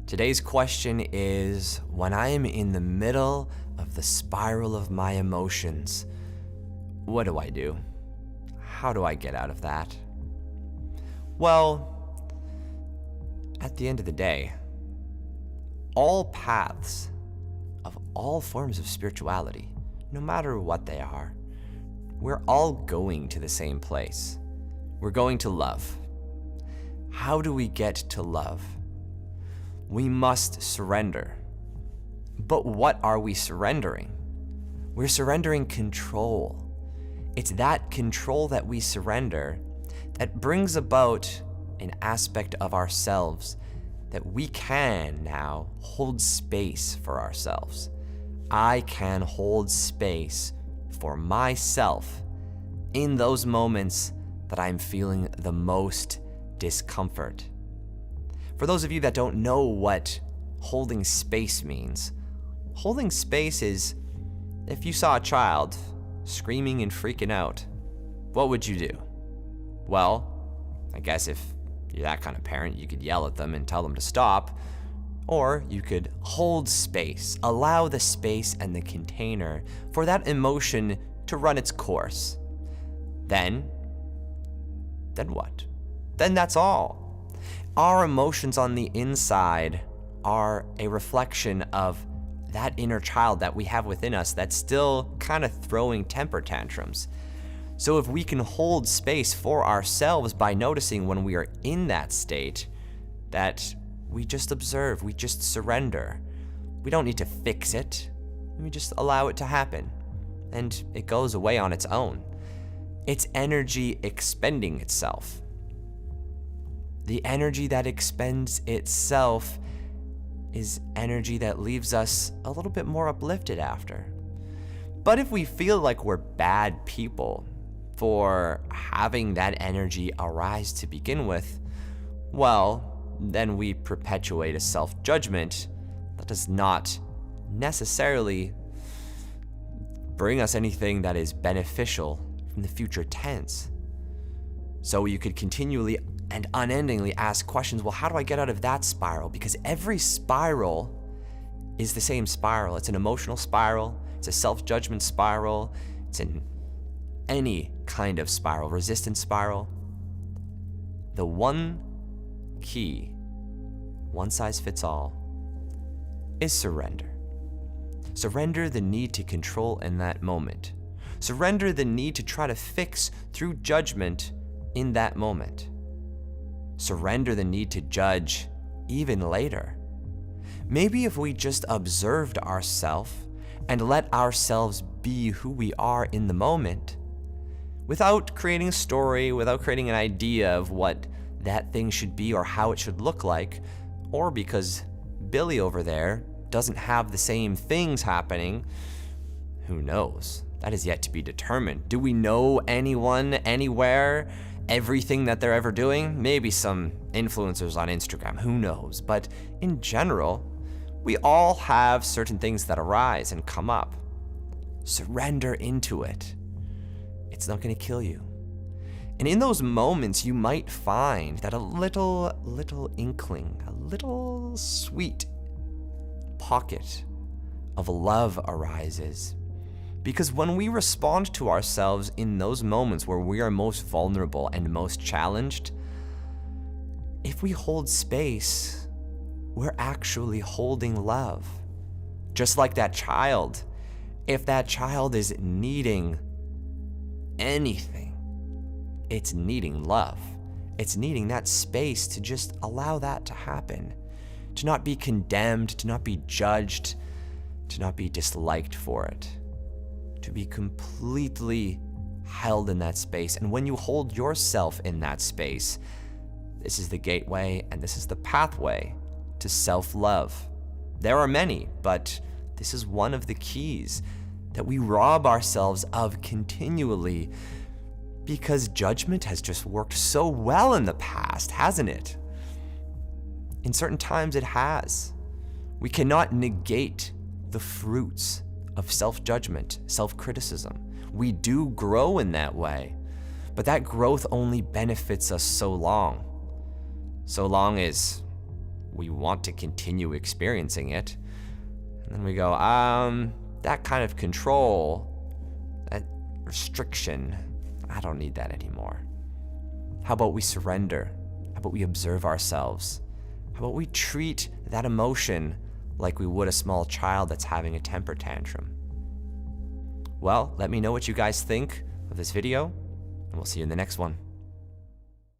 Today's question is, when I am in the middle of the spiral of my emotions, what do I do? How do I get out of that? Well, at the end of the day, all paths of all forms of spirituality, no matter what they are, we're all going to the same place. We're going to love. How do we get to love? We must surrender. But what are we surrendering? We're surrendering control. It's that control that we surrender that brings about an aspect of ourselves that we can now hold space for ourselves. I can hold space for myself in those moments that I'm feeling the most discomfort. For those of you that don't know what holding space means, holding space is if you saw a child screaming and freaking out, what would you do? Well, I guess if you're that kind of parent, you could yell at them and tell them to stop, or you could hold space, allow the space and the container for that emotion to run its course. Then what? Then that's all. Our emotions on the inside are a reflection of that inner child that we have within us that's still kind of throwing temper tantrums. So if we can hold space for ourselves by noticing when we are in that state, that we just observe, we just surrender. We don't need to fix it. We just allow it to happen. And it goes away on its own. It's energy expending itself. The energy that expends itself is energy that leaves us a little bit more uplifted after. But if we feel like we're bad people for having that energy arise to begin with, well, then we perpetuate a self-judgment that does not necessarily bring us anything that is beneficial from the future tense. So you could continually and unendingly ask questions, well, how do I get out of that spiral? Because every spiral is the same spiral. It's an emotional spiral, it's a self-judgment spiral, it's in any kind of spiral, resistance spiral. The one key, one size fits all, is surrender. Surrender the need to control in that moment. Surrender the need to try to fix through judgment in that moment. Surrender the need to judge even later. Maybe if we just observed ourselves and let ourselves be who we are in the moment, without creating a story, without creating an idea of what that thing should be or how it should look like, or because Billy over there doesn't have the same things happening, who knows? That is yet to be determined. Do we know anyone, anywhere, everything that they're ever doing? Maybe some influencers on Instagram, who knows? But in general, we all have certain things that arise and come up. Surrender into it. It's not going to kill you. And in those moments, you might find that a little inkling, a little sweet pocket of love arises. Because when we respond to ourselves in those moments where we are most vulnerable and most challenged, if we hold space, we're actually holding love. Just like that child, if that child is needing anything, it's needing love. It's needing that space to just allow that to happen, to not be condemned, to not be judged, to not be disliked for it. To be completely held in that space. And when you hold yourself in that space, this is the gateway and this is the pathway to self-love. There are many, but this is one of the keys that we rob ourselves of continually because judgment has just worked so well in the past, hasn't it? In certain times it has. We cannot negate the fruits of self-judgment, self-criticism. We do grow in that way, but that growth only benefits us so long as we want to continue experiencing it. And then we go, that kind of control, that restriction, I don't need that anymore. How about we surrender? How about we observe ourselves? How about we treat that emotion like we would a small child that's having a temper tantrum? Well, let me know what you guys think of this video, and we'll see you in the next one.